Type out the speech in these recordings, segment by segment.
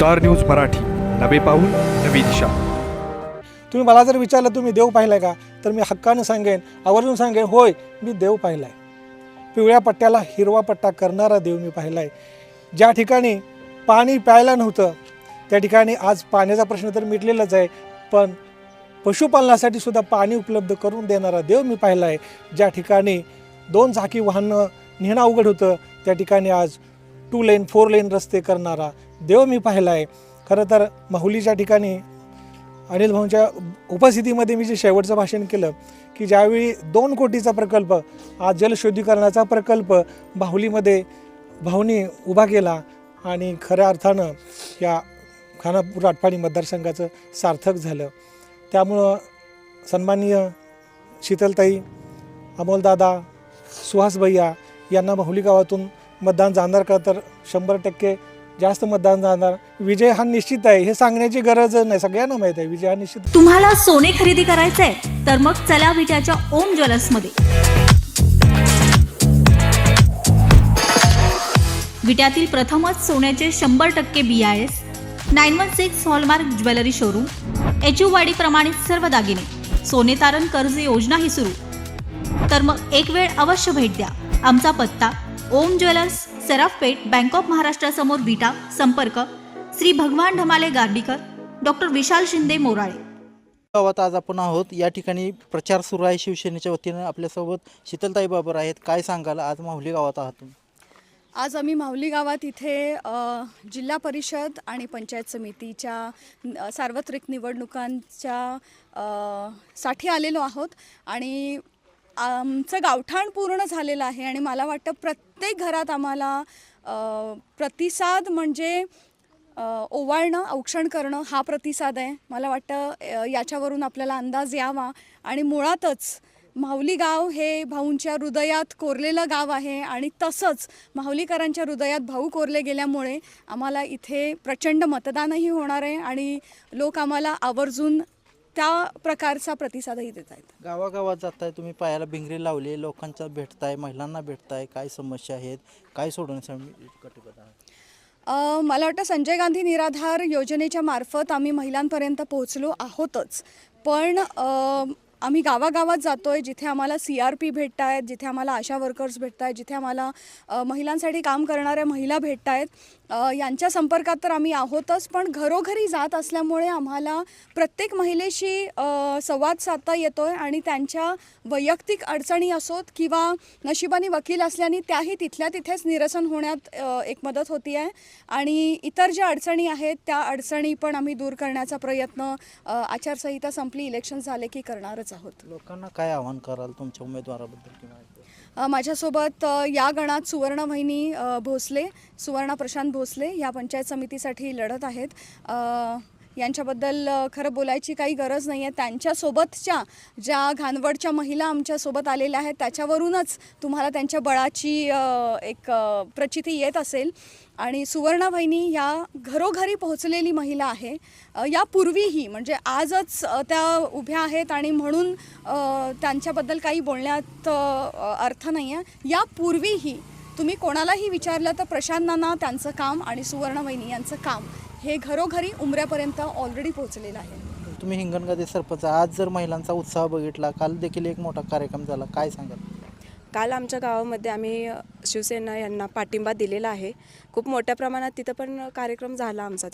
Star news Marathi, नवे पाऊल नवी दिशा. तुम्ही मला जर विचारलं तुम्ही देव पाहिलाय का, तर मी हक्कानं सांगेन, आवर्जून सांगेन, होय मी देव पाहिलाय. पिवळ्या पट्ट्याला हिरवा पट्टा करणारा देव मी पाहिलाय. ज्या ठिकाणी पाणी प्यायला नव्हतं त्या ठिकाणी आज पाण्याचा प्रश्न तर मिटलेलाच आहे, पण पशुपालनासाठी सुद्धा पाणी उपलब्ध करून देणारा देव मी पाहिला आहे. ज्या ठिकाणी 2 चाकी वाहनं नेणं अवघड होतं त्या ठिकाणी आज 2 लेन 4 लेन रस्ते करणारा देव मी पाहिला आहे. खरं तर माहुलीच्या ठिकाणी अनिल भाऊंच्या उपस्थितीमध्ये मी जे शेवटचं भाषण केलं की ज्यावेळी 2 कोटीचा प्रकल्प, आज जलशुद्धीकरणाचा प्रकल्प माहुलीमध्ये भाऊनी उभा केला आणि खऱ्या अर्थानं या खानापूर आटपाडी मतदारसंघाचं सार्थक झालं. त्यामुळं सन्माननीय शीतलताई, अमोलदादा, सुहास भैया यांना माहुली गावातून मतदान जाणार का, तर 100% जास्त मतदान जाणार. विजय हा निश्चित आहे, हे सांगण्याची गरज नाही, सगळ्यांना माहीत आहे विजय हा निश्चित. तुम्हाला सोने खरेदी करायचंय तर मग चला विट्याच्या ओम ज्वेलर्समध्ये. विट्यातील प्रथमच सोन्याचे 100% BIS 916 हॉलमार्क ज्वेलरी शोरूम, HUवाडी प्रमाणित सर्व दागिने, सोने तारण कर्ज योजना ही सुरू. तर मग एक वेळ अवश्य भेट द्या. आमचा पत्ता ओम ज्वेलर्स, सराफपेठ, बँक ऑफ महाराष्ट्र समोर विटा. संपर्क श्री भगवान ढमाले गार्डीकर, डॉक्टर विशाल शिंदे मोराळे. गावात आज आपण आहोत. या ठिकाणी प्रचार सुरू आहे शिवसेनेच्या वतीनं. आपल्यासोबत शीतलताई बाबर आहेत. काय सांगाल, आज माहुली गावात आहात तुम्ही? आज आम्ही माहुली गावात इथे जिल्हा परिषद आणि पंचायत समितीच्या सार्वत्रिक निवडणुकांच्या साठी आलेलो आहोत आणि आमचं गावठाण पूर्ण झालेलं आहे आणि मला वाटतं प्रत्येक घरात आम्हाला प्रतिसाद म्हणजे ओवाळणं, औक्षण करणं हा प्रतिसाद आहे. मला वाटतं याच्यावरून आपल्याला अंदाज यावा आणि मुळातच माहुली गाव हे भाऊंच्या हृदयात कोरलेलं गाव आहे आणि तसंच माहुलीकरांच्या हृदयात भाऊ कोरले गेल्यामुळे आम्हाला इथे प्रचंड मतदानही होणार आहे आणि लोक आम्हाला आवर्जून त्या प्रकारचा प्रतिसादही देत आहेत. गावागावात जाताय तुम्ही, पायाला भिंगरी लावली, लोकांच्या भेटताय, महिलांना भेटताय, काय समस्या आहेत, काय सोडवण्यासाठी कटिबद्ध आहे? मला वाटतं संजय गांधी निराधार योजनेच्या मार्फत आम्ही महिलांपर्यंत पोहोचलो आहोतच, पण आम्ही गावागावात जातो आहे जिथे आम्हाला CRP भेटत आहेत, जिथे आम्हाला आशा वर्कर्स भेटत आहेत, जिथे आम्हाला महिलांसाठी काम करणाऱ्या महिला भेटत आहेत. यांच्या संपर्कात तर आम्ही आहोतच, पण घरोघरी जात असल्यामुळे आम्हाला प्रत्येक महिलेशी संवाद साधता येतो आहे आणि त्यांच्या वैयक्तिक अडचणी असोत किंवा नशिबाने वकील असल्याने त्याही तिथल्या तिथेच निरसन होण्यात एक मदत होती आहे आणि इतर ज्या अडचणी आहेत त्या अडचणी पण आम्ही दूर करण्याचा प्रयत्न आचारसंहिता संपली, इलेक्शन झाले की करणारच आहोत. लोकांना काय आवाहन कराल तुमच्या उमेदवाराबद्दल किंवा? माझ्यासोबत या गणात सुवर्णा वहिनी भोसले, सुवर्णा प्रशांत भोसले या पंचायत समितीसाठी लढत आहेत. यांच्याबद्दल खरं बोलायची काही गरज नाही आहे. त्यांच्यासोबतच्या ज्या घाणवडच्या महिला आमच्यासोबत आलेल्या आहेत त्याच्यावरूनच तुम्हाला त्यांच्या बळाची एक प्रचिती येत असेल. आणि सुवर्णा वहिनी या घरोघरी पोहोचलेली महिला आहे. यापूर्वीही म्हणजे आजच त्या उभ्या आहेत आणि म्हणून त्यांच्याबद्दल काही बोलण्यात अर्थ नाही आहे. यापूर्वीही तुम्ही कोणालाही विचारलं तर प्रशांत नाना त्यांचं काम आणि सुवर्णा वहिनी यांचं काम हे घरोघरी उमऱ्यापर्यंत ऑलरेडी पोहोचलेलं आहे. तुम्ही हिंगणघाटचे सरपंच, आज जर महिलांचा उत्साह बघितला, काल देखील एक मोठा कार्यक्रम झाला, काय सांगाल? काल आमच्या गावामध्ये आम्ही शिवसेना यांना पाठिंबा दिलेला आहे. खूप मोठ्या प्रमाणात तिथं पण कार्यक्रम झाला आमचा.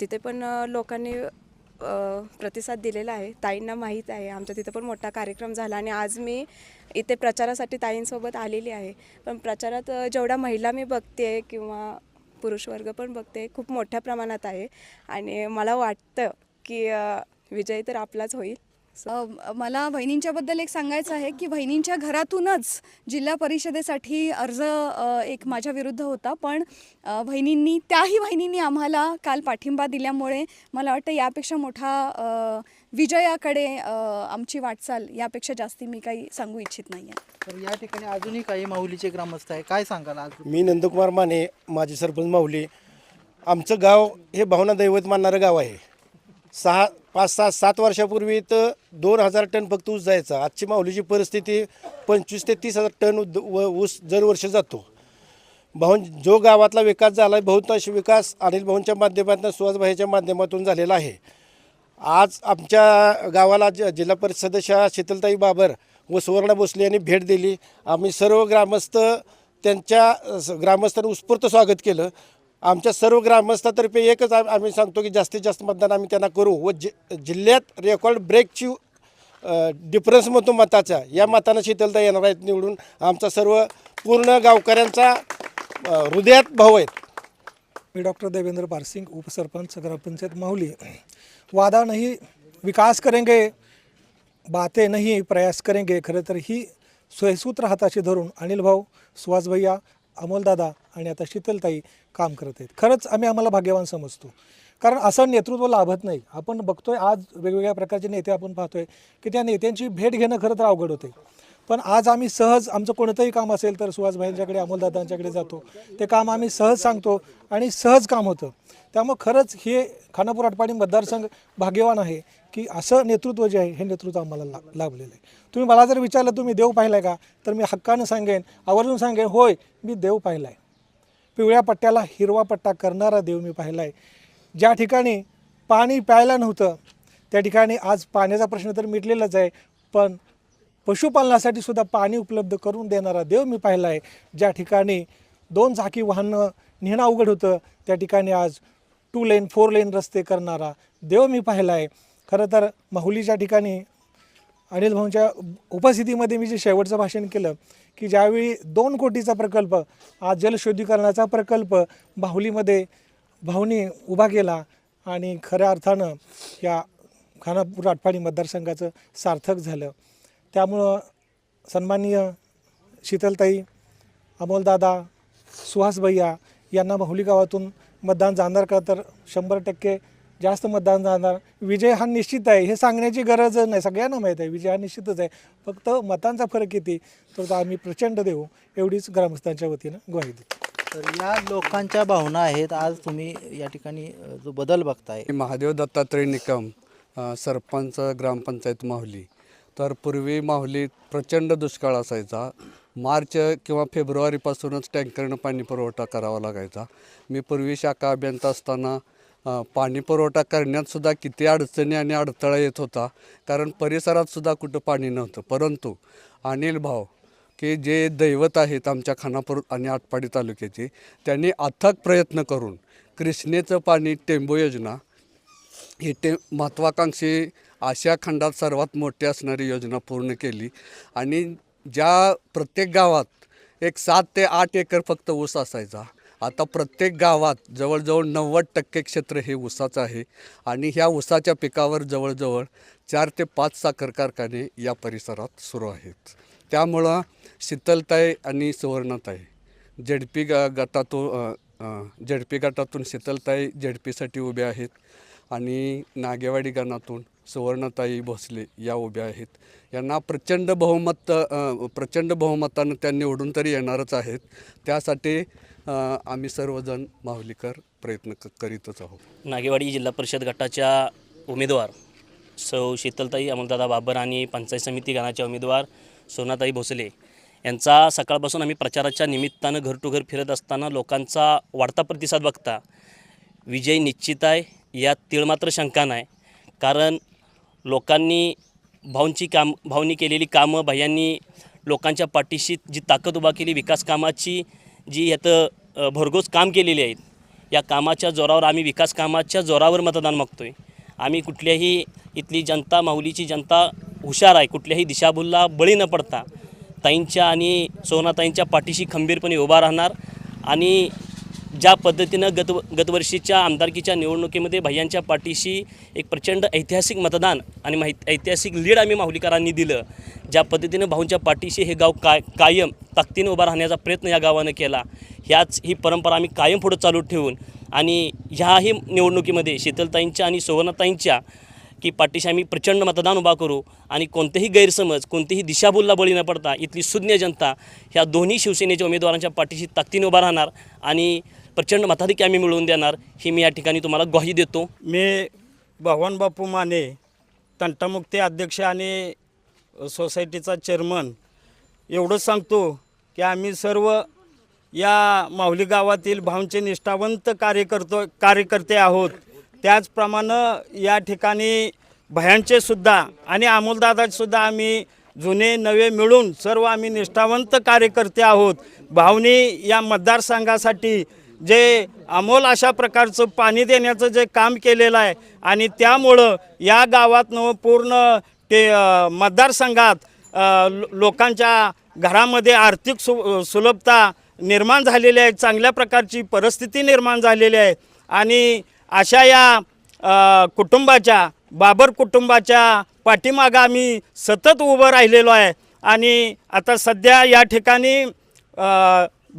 तिथे पण लोकांनी प्रतिसाद दिलेला आहे. ताईंना माहीत आहे आमच्या तिथं पण मोठा कार्यक्रम झाला आणि आज मी इथे प्रचारासाठी ताईंसोबत आलेली आहे. पण प्रचारात जेवढ्या महिला मी बघते किंवा पुरुष वर्ग पण बघते, खूप मोठ्या प्रमाणात आहे आणि मला वाटतं की विजय तर आपलाच होईल. मला वहिनींच्याबद्दल एक सांगायचं आहे की वहिनींच्या घरातूनच जिल्हा परिषदेसाठी अर्ज एक माझ्या विरुद्ध होता, पण त्याही वहिनींनी आम्हाला काल पाठिंबा दिल्यामुळे मला वाटतं यापेक्षा मोठा विजयाकडे आमची वाटचाल, यापेक्षा जास्ती मी काही सांगू इच्छित नाही आहे. तर या ठिकाणी अजूनही काही माहुलीचे ग्रामस्थ आहे, काय सांगाल आज? मी नंदकुमार माने, माजी सरपंच माहुली. आमचं गाव हे भावना दैवत मानणारं गाव आहे. 5-7 वर्षापूर्वी तर 2000 टन फक्त ऊस जायचा. आजची माहुलीची परिस्थिती 25,000 ते 30,000 टन ऊस दरवर्षी जातो. जो गावातला विकास झाला आहे बहुतांश विकास अनिल भाऊंच्या माध्यमातून सुहासभाईच्या माध्यमातून झालेला आहे. आज आमच्या गावाला जिल्हा परिषद सदस्य शीतलताई बाबर व सुवर्णा भोसले यांनी भेट दिली. आम्ही सर्व ग्रामस्थांनी उत्स्फूर्त स्वागत केलं. आमच्या सर्व ग्रामस्थातर्फे एकच आम्ही सांगतो की जास्तीत जास्त मतदान आम्ही त्यांना करू व जिल्ह्यात रेकॉर्ड ब्रेकची डिफरन्समधून मताचा या मतानं शीतलताई येणार आहेत निवडून. आमचा सर्व पूर्ण गावकऱ्यांचा हृदयात भाव आहेत. मी डॉक्टर देवेंद्र पारसिंग, उपसरपंच ग्रामपंचायत माहुली. वादा नहीं विकास करेंगे, बातें नहीं प्रयास करेंगे. खरं तर ही सोयसूत्र हाताशी धरून अनिल भाऊ, सुहास भैया, अमोलदादा आणि आता शीतलताई काम करत आहेत. खरंच आम्हाला भाग्यवान समजतो, कारण असं नेतृत्व लाभत नाही. आपण बघतोय आज वेगवेगळ्या प्रकारचे नेते आपण पाहतोय की त्या नेत्यांची भेट घेणं खरं तर अवघड होते. पण आज आम्ही सहज आमचं कोणतंही काम असेल तर सुहासभाईंच्याकडे, अमोलदादांच्याकडे जातो. ते काम आम्ही सहज सांगतो आणि सहज काम होतं. त्यामुळं खरंच हे खानापूर आटपाडी मतदारसंघ भाग्यवान आहे की असं नेतृत्व जे आहे हे नेतृत्व आम्हाला लाभलेलं आहे. तुम्ही मला जर विचारलं तुम्ही देव पाहिला आहे का, तर मी हक्कानं सांगेन, आवर्जून सांगेन, होय मी देव पाहिला आहे. पिवळ्या पट्ट्याला हिरवा पट्टा करणारा देव मी पाहिला आहे. ज्या ठिकाणी पाणी प्यायला नव्हतं त्या ठिकाणी आज पाण्याचा प्रश्न तर मिटलेलाच आहे, पण पशुपालनासाठी सुद्धा पाणी उपलब्ध करून देणारा देव मी पाहिला आहे. ज्या ठिकाणी 2 चाकी वाहनं नेणं अवघड होतं त्या ठिकाणी आज 2 लेन 4 लेन रस्ते करणारा देव मी पाहिला आहे. खरं तर माहुलीच्या ठिकाणी अनिल भाऊंच्या उपस्थितीमध्ये मी जे शेवटचं भाषण केलं की ज्यावेळी 2 कोटीचा प्रकल्प, आज जलशुद्धीकरणाचा प्रकल्प माहुलीमध्ये भाऊनी उभा केला आणि खऱ्या अर्थानं या खानापूर आटपाडी मतदारसंघाचं सार्थक झालं. त्यामुळं सन्माननीय शीतलताई, अमोलदादा, सुहास भैया यांना माहुली गावातून मतदान जाणार का, तर 100% जास्त मतदान जाणार. विजय हा निश्चित आहे, हे सांगण्याची गरज नाही, सगळ्यांना माहीत आहे विजय हा निश्चितच आहे. फक्त मतांचा फरक किती तर आम्ही प्रचंड देऊ एवढीच ग्रामस्थांच्या वतीनं ग्वाही देतो. तर या लोकांच्या भावना आहेत. आज तुम्ही या ठिकाणी जो बदल बघताय. महादेव दत्तात्रय निकम, सरपंच ग्रामपंचायत माहुली. तर पूर्वी माहुलीत प्रचंड दुष्काळ असायचा. मार्च किंवा फेब्रुवारीपासूनच टँकरनं पाणी पुरवठा करावा लागायचा. मी पूर्वी शाखा अभियंता असताना पाणी पुरवठा करण्यातसुद्धा किती अडचणी आणि अडथळा येत होता, कारण परिसरातसुद्धा कुठं पाणी नव्हतं. परंतु अनिल भाऊ की जे दैवत आहेत आमच्या खानापूर आणि आटपाडी तालुक्याचे, त्यांनी अथक प्रयत्न करून कृष्णेचं पाणी टेंबू योजना ही महत्त्वाकांक्षी आशिया खंडात सर्वात मोठी असणारी योजना पूर्ण केली. आणि ज्या प्रत्येक गावात एक 7 ते 8 एकर फक्त ऊस असायचा, आता प्रत्येक गावात जवळजवळ 90% क्षेत्र हे ऊसाचं आहे. आणि ह्या ऊसाच्या पिकावर जवळजवळ 4 ते 5 साखर कारखाने या परिसरात सुरू आहेत. त्यामुळं शीतलताई आणि सुवर्णाताई झेडपी गटातून शीतलताई झेडपीसाठी उभ्या आहेत आणि नागेवाडी गणातून सुवर्णाताई भोसले या उभ्या आहेत. यांना प्रचंड बहुमतानं त्या निवडून तरी येणारच आहेत. त्यासाठी आम्ही सर्वजण माहुलीकर प्रयत्न करीतच आहोत. नागेवाडी जिल्हा परिषद गटाच्या उमेदवार सौ शीतलताई अमोलदादा बाबर आणि पंचायत समिती गणाच्या उमेदवार सोनाताई भोसले यांचा सकाळपासून आम्ही प्रचाराच्या निमित्तानं घर टू घर फिरत असताना लोकांचा वाढता प्रतिसाद बघता विजय निश्चित आहे यात तीळ मात्र शंका नाही. कारण लोकांनी भाऊंनी केलेली कामं, भैयांनी लोकांच्या पाठीशी जी ताकद उभा केली, विकास कामाची जी यातं भरघोस काम केलेली आहेत, या कामाच्या जोरावर आम्ही विकास कामाच्या जोरावर मतदान मागतो आहे. आम्ही कुठल्याही इथली जनता, माहुलीची जनता हुशार आहे, कुठल्याही दिशाभूलला बळी न पडता ताईंच्या आणि सोनाताईंच्या पाठीशी खंबीरपणे उभा राहणार. आणि ज्या पद्धतीनं गतवर्षीच्या आमदारकीच्या निवडणुकीमध्ये भैयांच्या पाठीशी एक प्रचंड ऐतिहासिक मतदान आणि ऐतिहासिक लीड आम्ही माहुलीकरांनी दिलं, ज्या पद्धतीनं भाऊंच्या पाठीशी हे गाव कायम ताकदीनं उभा राहण्याचा प्रयत्न या गावानं केला, ही परंपरा आम्ही कायम पुढं चालू ठेवून आणि ह्याही निवडणुकीमध्ये शीतलताईंच्या आणि सुवर्णाताईंच्या की पाठीशी आम्ही प्रचंड मतदान उभा करू आणि कोणतेही गैरसमज, कोणतेही दिशाभूलला बळी न पडता इथली सुज्ञ जनता ह्या दोन्ही शिवसेनेच्या उमेदवारांच्या पाठीशी ताकदीने उभा राहणार आणि प्रचंड मताधिक्य आम्ही मिळवून देणार, ही मी या ठिकाणी तुम्हाला ग्वाही देतो. मी भगवान बापू माने, तंटामुक्ती अध्यक्ष आणि सोसायटीचा चेअरमन, एवढंच सांगतो की आम्ही सर्व या माहुली गावातील भाऊंचे निष्ठावंत कार्यकर्ते आहोत. त्याचप्रमाणे या ठिकाणी भयांचे सुद्धा आणि अमोलदादासुद्धा आम्ही जुने नवे मिळून सर्व आम्ही निष्ठावंत कार्यकर्ते आहोत. भाऊनी या मतदारसंघासाठी जे अमोल अशा प्रकारचं पाणी देण्याचं जे काम केलेलं आहे आणि त्यामुळं या गावातनं पूर्ण ते मतदारसंघात लोकांच्या घरामध्ये आर्थिक सुलभता निर्माण झालेली आहे, चांगल्या प्रकारची परिस्थिती निर्माण झालेली आहे. आणि अशा या कुटुंबाच्या बाबर कुटुंबाच्या पाठीमागं आम्ही सतत उभं राहिलेलो आहे. आणि आता सध्या या ठिकाणी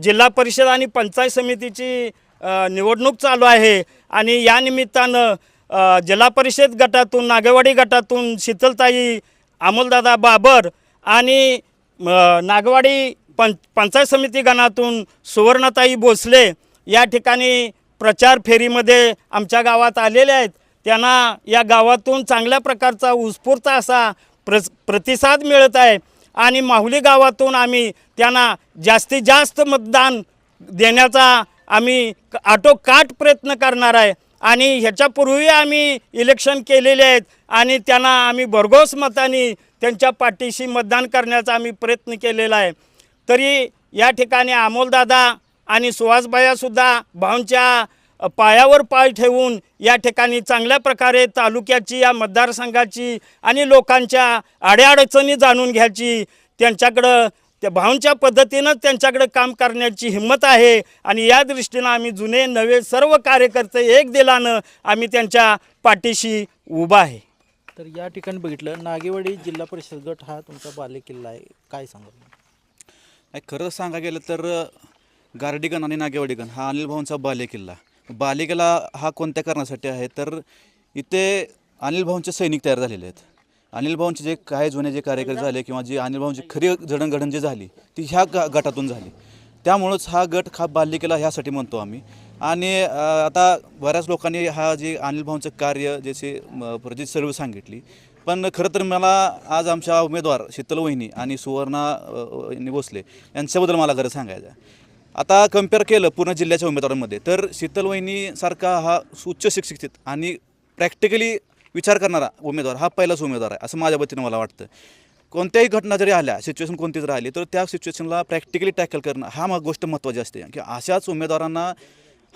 जिल्हा परिषद आणि पंचायत समितीची निवडणूक चालू आहे. आणि या निमित्तानं जिल्हा परिषद गटातून नागेवाडी गटातून शीतलताई अमोलदादा बाबर आणि नागवाडी पंचायत समिती गणातून सुवर्णाताई भोसले या ठिकाणी प्रचार फेरीमध्ये आमच्या गावात आलेले आहेत. त्यांना या गावातून चांगल्या प्रकारचा उत्स्फूर्त असा प्रतिसाद मिळत आहे. आणि माहुली गावातून आम्ही त्यांना जास्तीत जास्त मतदान देण्याचा आम्ही आटोकाट प्रयत्न करणार आहे. आणि ह्याच्यापूर्वी आम्ही इलेक्शन केलेले आहेत आणि त्यांना आम्ही भरघोस मताने त्यांच्या पाठीशी मतदान करण्याचा आम्ही प्रयत्न केलेला आहे. तरी या ठिकाणी अमोलदादा आणि सुहासबायासुद्धा भाऊंच्या पायावर पाय ठेवून या ठिकाणी चांगल्या प्रकारे तालुक्याची या मतदारसंघाची आणि लोकांच्या अडीअडचणी जाणून घ्यायची त्यांच्याकडं त्या भाऊंच्या पद्धतीनं त्यांच्याकडे काम करण्याची हिंमत आहे. आणि या दृष्टीनं आम्ही जुने नवे सर्व कार्यकर्ते एक दिलानं आम्ही त्यांच्या पाठीशी उभा आहे. तर या ठिकाणी बघितलं नागेवाडी जिल्हा परिषद गट हा तुमचा बालेकिल्ला आहे, काय सांगा? खरं सांगा गेलं तर गार्डीगण आणि नागेवाडीगण हा अनिल भाऊंचा बालेकिल्ला. बालेकिल्ला हा कोणत्या कारणासाठी आहे तर इथे अनिल भाऊंचे सैनिक तयार झालेले आहेत. अनिल भाऊंचे जे काही जुने जे कार्यकर्ते झाले किंवा जे अनिल भाऊंची खरी जडणघडण जी झाली ती ह्या गटातून झाली. त्यामुळंच हा गट हा बालेकिल्ला ह्यासाठी म्हणतो आम्ही. आणि आता बऱ्याच लोकांनी हा जे अनिल भाऊंचं कार्य ज्याची प्रजित सर्व सांगितली, पण खरं तर मला आज आमच्या उमेदवार शीतल वहिनी आणि सुवर्णा भोसले यांच्याबद्दल मला खरं सांगायचं आहे. आता कम्पेअर केलं पूर्ण जिल्ह्याच्या उमेदवारांमध्ये तर शीतल वहिनीसारखा हा उच्च शिक्षित आणि प्रॅक्टिकली विचार करणारा उमेदवार हा पहिलाच उमेदवार आहे असं माझ्या वतीनं मला वाटतं. कोणत्याही घटना जरी आल्या, सिच्युएशन कोणतीच राहिली तर त्या सिच्युएशनला प्रॅक्टिकली टॅकल करणं हा गोष्ट महत्त्वाची असते. की अशाच उमेदवारांना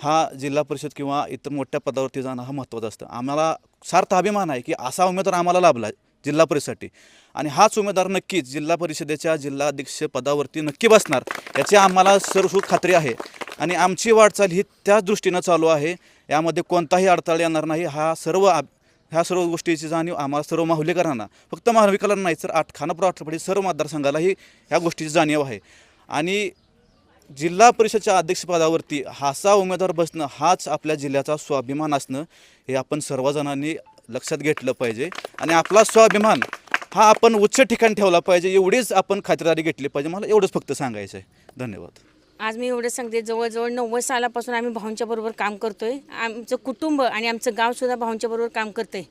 हा जिल्हा परिषद किंवा इतर मोठ्या पदावरती जाणं हा महत्त्वाचं असतं. आम्हाला सार्थ अभिमान आहे की असा उमेदवार आम्हाला लाभला जिल्हा परिषदसाठी. आणि हाच उमेदवार नक्कीच जिल्हा परिषदेच्या जिल्हाध्यक्ष पदावरती नक्की बसणार याची आम्हाला सर्व खात्री आहे. आणि आमची वाटचाल ही त्याच दृष्टीनं चालू आहे. यामध्ये कोणताही अडथळा येणार नाही. ह्या सर्व गोष्टीची जाणीव आम्हाला सर्व माहुलीकरांना, फक्त माहुलीकरांना नाही तर खानापूर आठवडी सर्व मतदारसंघालाही ह्या गोष्टीची जाणीव आहे. आणि जिल्हा परिषदच्या अध्यक्षपदावरती हाचा उमेदवार बसणं हाच आपल्या जिल्ह्याचा स्वाभिमान असणं हे आपण सर्वजणांनी लक्षात घेतलं पाहिजे. आणि आपला स्वाभिमान हा आपण उच्च ठिकाणी ठेवला पाहिजे एवढीच आपण खातिरदारी घेतली पाहिजे. मला एवढंच फक्त सांगायचं आहे. धन्यवाद. आज मी एवढं सांगते, जवळजवळ 90 सालापासून आम्ही भाऊंच्या बरोबर काम करतो आहे. आमचं कुटुंब आणि आमचं गावसुद्धा भाऊंच्या बरोबर काम करतं आहे.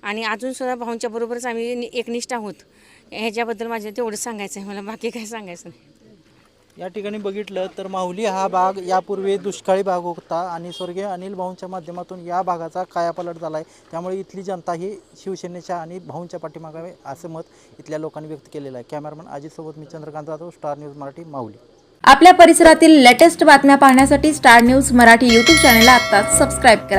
आणि अजूनसुद्धा भाऊंच्या बरोबरच आम्ही एकनिष्ठ आहोत. ह्याच्याबद्दल माझं तेवढंच सांगायचं आहे, मला बाकी काही सांगायचं नाही. या ठिकाणी बघितलं तर माहुली हा भाग यापूर्वी दुष्काळी भाग होता आणि स्वर्गीय अनिल भाऊंच्या माध्यमातून या भागाचा कायापालट झाला आहे. त्यामुळे इथली जनता ही शिवसेनेच्या आणि भाऊंच्या पाठीमागावे असं मत इथल्या लोकांनी व्यक्त केलेलं आहे. कॅमेरामन अजितसोबत मी चंद्रकांत जाधव, स्टार न्यूज मराठी, माहुली. आपल्या परिसरातील लेटेस्ट बातम्या पाहण्यासाठी स्टार न्यूज मराठी यूट्यूब चॅनलला आत्ताच सबस्क्राईब करा.